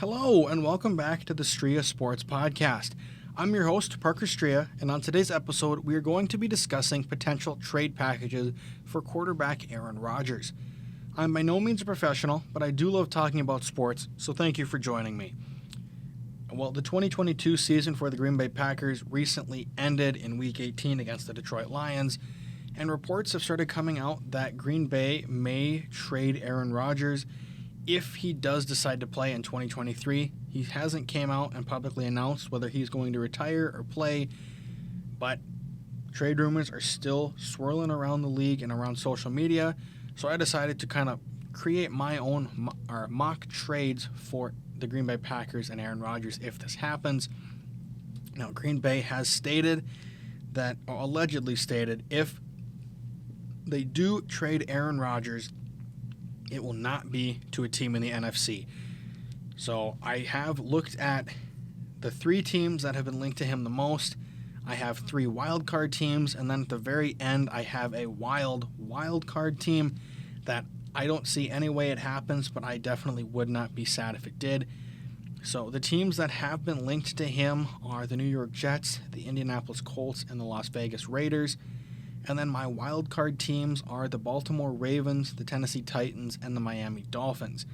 Hello, and welcome back to the Striha Sports Podcast. I'm your host, Parker Striha, and on today's episode, we are going to be discussing potential trade packages for quarterback Aaron Rodgers. I'm by no means a professional, but I do love talking about sports, so thank you for joining me. Well, the 2022 season for the Green Bay Packers recently ended in Week 18 against the Detroit Lions, and reports have started coming out that Green Bay may trade Aaron Rodgers if he does decide to play in 2023. He hasn't came out and publicly announced whether he's going to retire or play, but trade rumors are still swirling around the league and around social media, so I decided to kind of create my own mock trades for the Green Bay Packers and Aaron Rodgers if this happens. Now, Green Bay has stated that, or allegedly stated, if they do trade Aaron Rodgers, it will not be to a team in the NFC. So I have looked at the three teams that have been linked to him the most. I have three wild card teams, and then at the very end, I have a wild card team that I don't see any way it happens, but I definitely would not be sad if it did. So the teams that have been linked to him are the New York Jets, the Indianapolis Colts, and the Las Vegas Raiders. And then my wild card teams are the Baltimore Ravens, the Tennessee Titans, and the Miami Dolphins.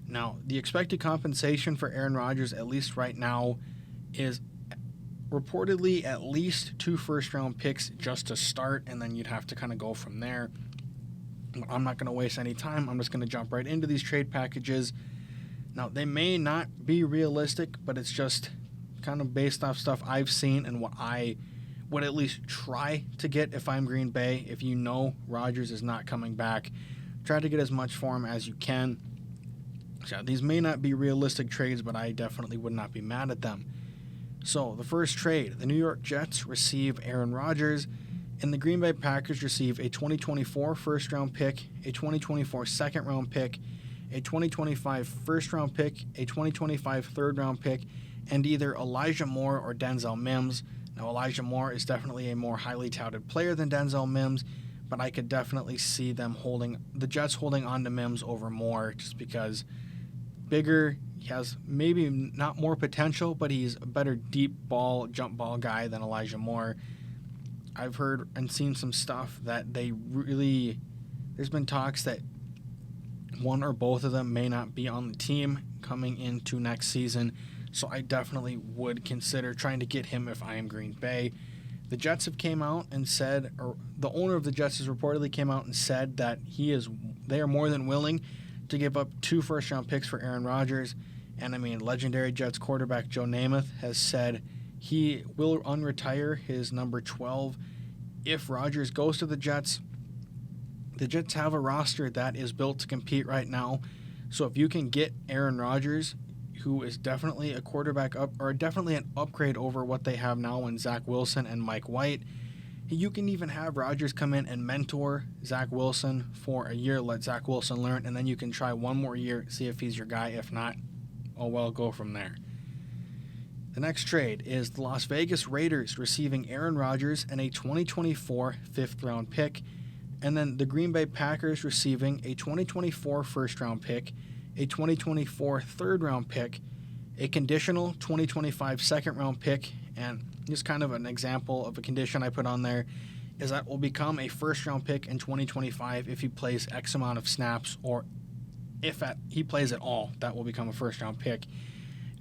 Now, the expected compensation for Aaron Rodgers, at least right now, is reportedly at least 2 first-round picks just to start, and then you'd have to kind of go from there. I'm not going to waste any time. I'm just going to jump right into these trade packages. Now, they may not be realistic, but it's just kind of based off stuff I've seen and what I would at least try to get if I'm Green Bay. If you know Rodgers is not coming back, try to get as much for him as you can. So these may not be realistic trades, but I definitely would not be mad at them. So the first trade, the New York Jets receive Aaron Rodgers, and the Green Bay Packers receive a 2024 first-round pick, a 2024 second-round pick, a 2025 first-round pick, a 2025 third-round pick, and either Elijah Moore or Denzel Mims. Now, Elijah Moore is definitely a more highly touted player than Denzel Mims, but I could definitely see the Jets holding on to Mims over Moore just because bigger, he has maybe not more potential, but he's a better deep ball, jump ball guy than Elijah Moore. I've heard and seen some stuff that there's been talks that one or both of them may not be on the team coming into next season. So I definitely would consider trying to get him if I am Green Bay. The Jets have came out and said, or the owner of the Jets has reportedly came out and said that they are more than willing to give up 2 first-round picks for Aaron Rodgers. And I mean, legendary Jets quarterback Joe Namath has said he will unretire his number 12 if Rodgers goes to the Jets. The Jets have a roster that is built to compete right now. So if you can get Aaron Rodgers, who is definitely a quarterback definitely an upgrade over what they have now in Zach Wilson and Mike White. You can even have Rodgers come in and mentor Zach Wilson for a year, let Zach Wilson learn, and then you can try one more year, see if he's your guy. If not, go from there. The next trade is the Las Vegas Raiders receiving Aaron Rodgers and a 2024 fifth-round pick, and then the Green Bay Packers receiving a 2024 first-round pick, a 2024 third-round pick, a conditional 2025 second-round pick, and just kind of an example of a condition I put on there is that will become a first-round pick in 2025 if he plays X amount of snaps, or if he plays at all, that will become a first-round pick.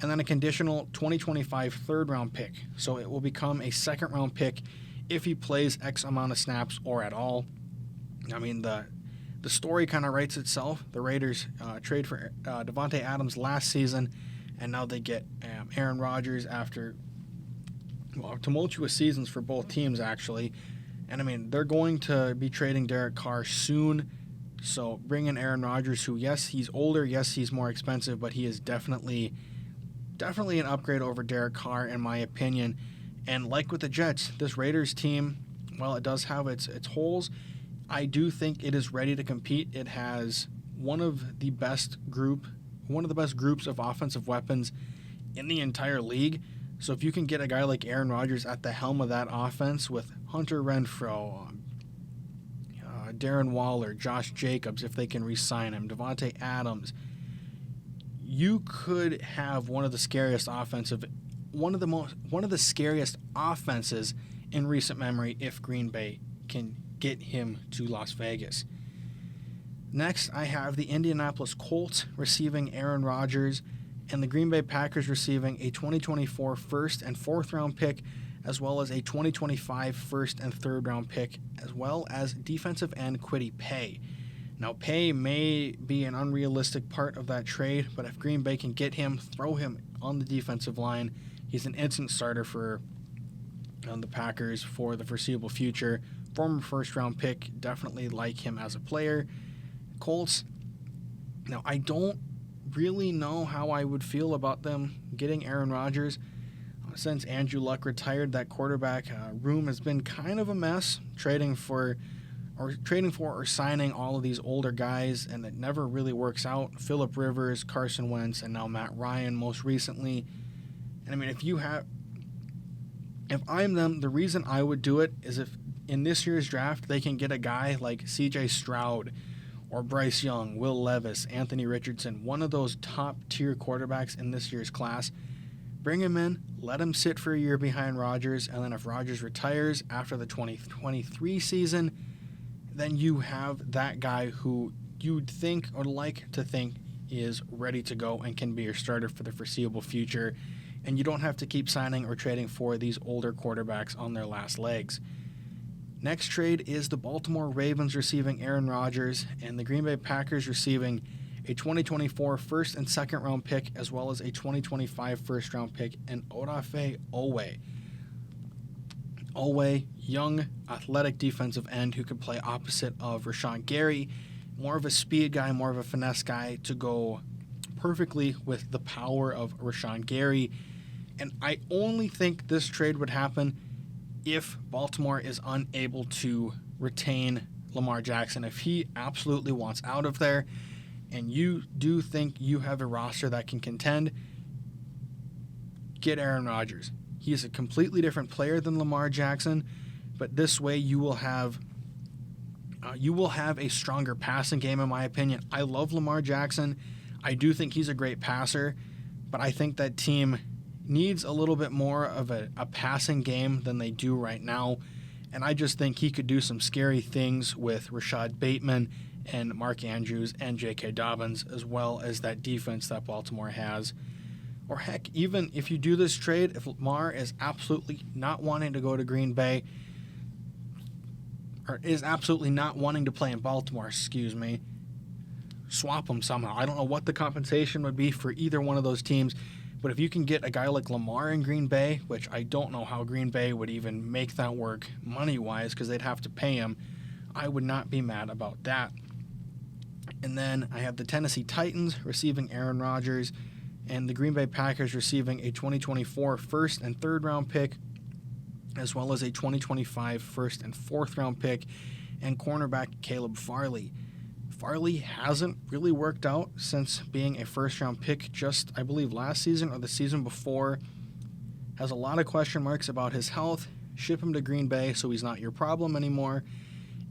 And then a conditional 2025 third-round pick, so it will become a second-round pick if he plays X amount of snaps or at all. I mean, the story kind of writes itself. The Raiders trade for Davante Adams last season, and now they get Aaron Rodgers after tumultuous seasons for both teams, actually. And, I mean, they're going to be trading Derek Carr soon, so bring in Aaron Rodgers, who, yes, he's older, yes, he's more expensive, but he is definitely an upgrade over Derek Carr, in my opinion. And like with the Jets, this Raiders team, while it does have its holes, I do think it is ready to compete. It has one of the best groups of offensive weapons in the entire league. So if you can get a guy like Aaron Rodgers at the helm of that offense with Hunter Renfrow, Darren Waller, Josh Jacobs, if they can re-sign him, Davante Adams, you could have one of the scariest offenses in recent memory if Green Bay can get him to Las Vegas. Next, I have the Indianapolis Colts receiving Aaron Rodgers and the Green Bay Packers receiving a 2024 first and fourth round pick, as well as a 2025 first and third round pick, as well as defensive end Kwity Paye. Now, Paye may be an unrealistic part of that trade, but if Green Bay can get him, throw him on the defensive line, he's an instant starter for the Packers for the foreseeable future. Former first round pick, definitely like him as a player. Colts, now I don't really know how I would feel about them getting Aaron Rodgers. Since Andrew Luck retired, that quarterback room has been kind of a mess, trading for or signing all of these older guys, and it never really works out. Phillip Rivers, Carson Wentz, and now Matt Ryan most recently. And I mean, if I'm them, the reason I would do it is if in this year's draft they can get a guy like C.J. Stroud or Bryce Young, Will Levis, Anthony Richardson, one of those top-tier quarterbacks in this year's class. Bring him in, let him sit for a year behind Rodgers, and then if Rodgers retires after the 2023 season, then you have that guy who you'd think or like to think is ready to go and can be your starter for the foreseeable future, and you don't have to keep signing or trading for these older quarterbacks on their last legs. Next trade is the Baltimore Ravens receiving Aaron Rodgers and the Green Bay Packers receiving a 2024 first and second round pick, as well as a 2025 first round pick, and Odafe Oweh. Oweh, young, athletic defensive end who could play opposite of Rashawn Gary, more of a speed guy, more of a finesse guy to go perfectly with the power of Rashawn Gary. And I only think this trade would happen if Baltimore is unable to retain Lamar Jackson. If he absolutely wants out of there and you do think you have a roster that can contend, get Aaron Rodgers. He is a completely different player than Lamar Jackson, but this way you will have a stronger passing game, in my opinion. I love Lamar Jackson. I do think he's a great passer, but I think that team needs a little bit more of a passing game than they do right now, and I just think he could do some scary things with Rashad Bateman and Mark Andrews and J.K. Dobbins, as well as that defense that Baltimore has. Or heck, even if you do this trade, if Lamar is absolutely not wanting to go to Green Bay, or is absolutely not wanting to play in Baltimore, swap him somehow. I don't know what the compensation would be for either one of those teams, but if you can get a guy like Lamar in Green Bay, which I don't know how Green Bay would even make that work money-wise because they'd have to pay him, I would not be mad about that. And then I have the Tennessee Titans receiving Aaron Rodgers and the Green Bay Packers receiving a 2024 first and third round pick, as well as a 2025 first and fourth round pick, and cornerback Caleb Farley. Farley hasn't really worked out since being a first-round pick just, I believe, last season or the season before. Has a lot of question marks about his health. Ship him to Green Bay so he's not your problem anymore.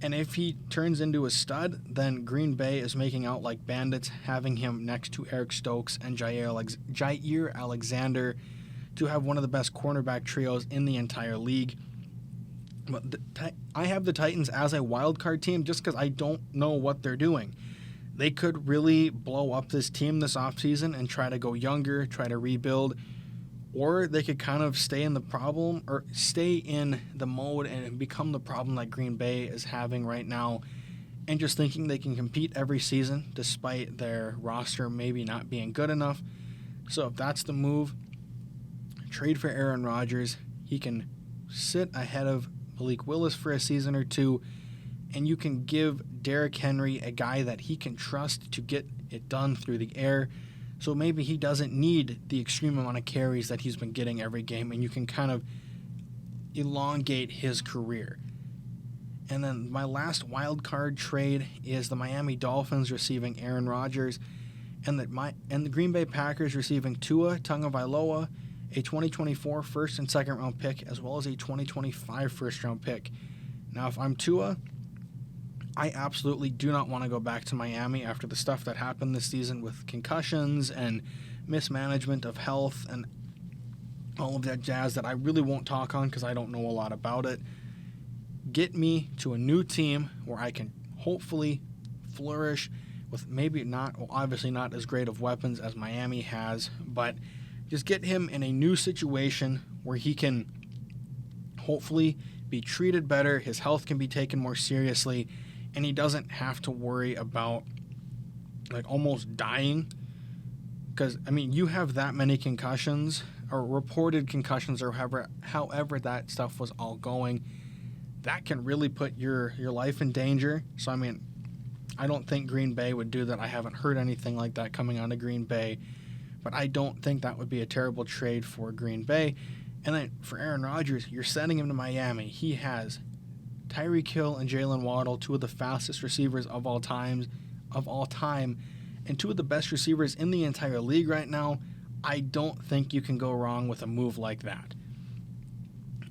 And if he turns into a stud, then Green Bay is making out like bandits, having him next to Eric Stokes and Jair Alexander to have one of the best cornerback trios in the entire league. But I have the Titans as a wild card team just because I don't know what they're doing. They could really blow up this team this offseason and try to go younger, try to rebuild, or they could kind of stay in the problem or stay in the mode and become the problem that Green Bay is having right now and just thinking they can compete every season despite their roster maybe not being good enough. So if that's the move, trade for Aaron Rodgers. He can sit ahead of Malik Willis for a season or two, and you can give Derrick Henry a guy that he can trust to get it done through the air. So maybe he doesn't need the extreme amount of carries that he's been getting every game, and you can kind of elongate his career. And then my last wild card trade is the Miami Dolphins receiving Aaron Rodgers, and the Green Bay Packers receiving Tua Tagovailoa, a 2024 first and second round pick, as well as a 2025 first round pick. Now, if I'm Tua, I absolutely do not want to go back to Miami after the stuff that happened this season with concussions and mismanagement of health and all of that jazz that I really won't talk on because I don't know a lot about it. Get me to a new team where I can hopefully flourish with maybe not, well, obviously not as great of weapons as Miami has, but just get him in a new situation where he can hopefully be treated better, his health can be taken more seriously, and he doesn't have to worry about like almost dying. Because, I mean, you have that many concussions, or reported concussions, or however that stuff was all going, that can really put your life in danger. So, I mean, I don't think Green Bay would do that. I haven't heard anything like that coming out of Green Bay, but I don't think that would be a terrible trade for Green Bay. And then for Aaron Rodgers, you're sending him to Miami. He has Tyreek Hill and Jalen Waddle, two of the fastest receivers of all time, and two of the best receivers in the entire league right now. I don't think you can go wrong with a move like that.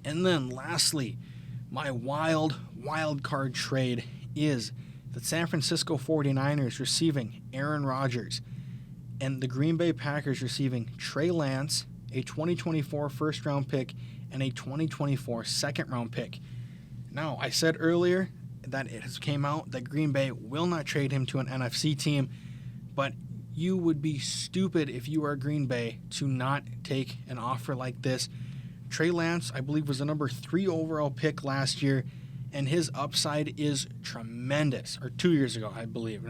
And then lastly, my wild card trade is the San Francisco 49ers receiving Aaron Rodgers and the Green Bay Packers receiving Trey Lance, a 2024 first-round pick, and a 2024 second-round pick. Now, I said earlier that it has came out that Green Bay will not trade him to an NFC team, but you would be stupid if you are Green Bay to not take an offer like this. Trey Lance, I believe, was the number 3 overall pick last year, and his upside is tremendous. Or 2 years ago, I believe.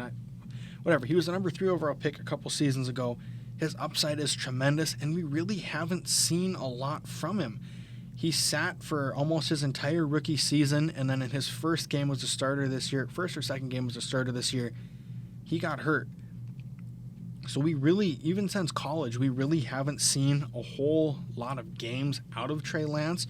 Whatever, he was the number 3 overall pick a couple seasons ago. His upside is tremendous, and we really haven't seen a lot from him. He sat for almost his entire rookie season, and then in his first game was a starter this year, first or second game was a starter this year, he got hurt. So we really, even since college, we really haven't seen a whole lot of games out of Trey Lance.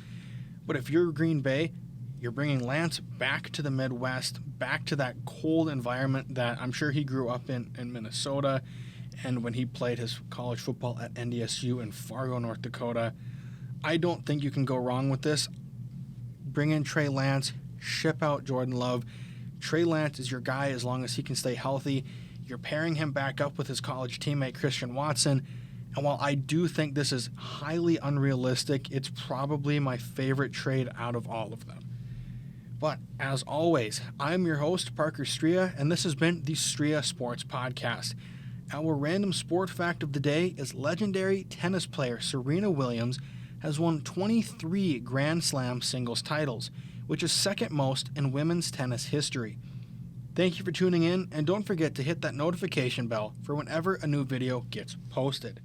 But if you're Green Bay, you're bringing Lance back to the Midwest, back to that cold environment that I'm sure he grew up in Minnesota, and when he played his college football at NDSU in Fargo, North Dakota. I don't think you can go wrong with this. Bring in Trey Lance, ship out Jordan Love. Trey Lance is your guy as long as he can stay healthy. You're pairing him back up with his college teammate Christian Watson. And while I do think this is highly unrealistic, it's probably my favorite trade out of all of them. But as always, I'm your host, Parker Striha, and this has been the Striha Sports Podcast. Our random sport fact of the day is legendary tennis player Serena Williams has won 23 Grand Slam singles titles, which is second most in women's tennis history. Thank you for tuning in, and don't forget to hit that notification bell for whenever a new video gets posted.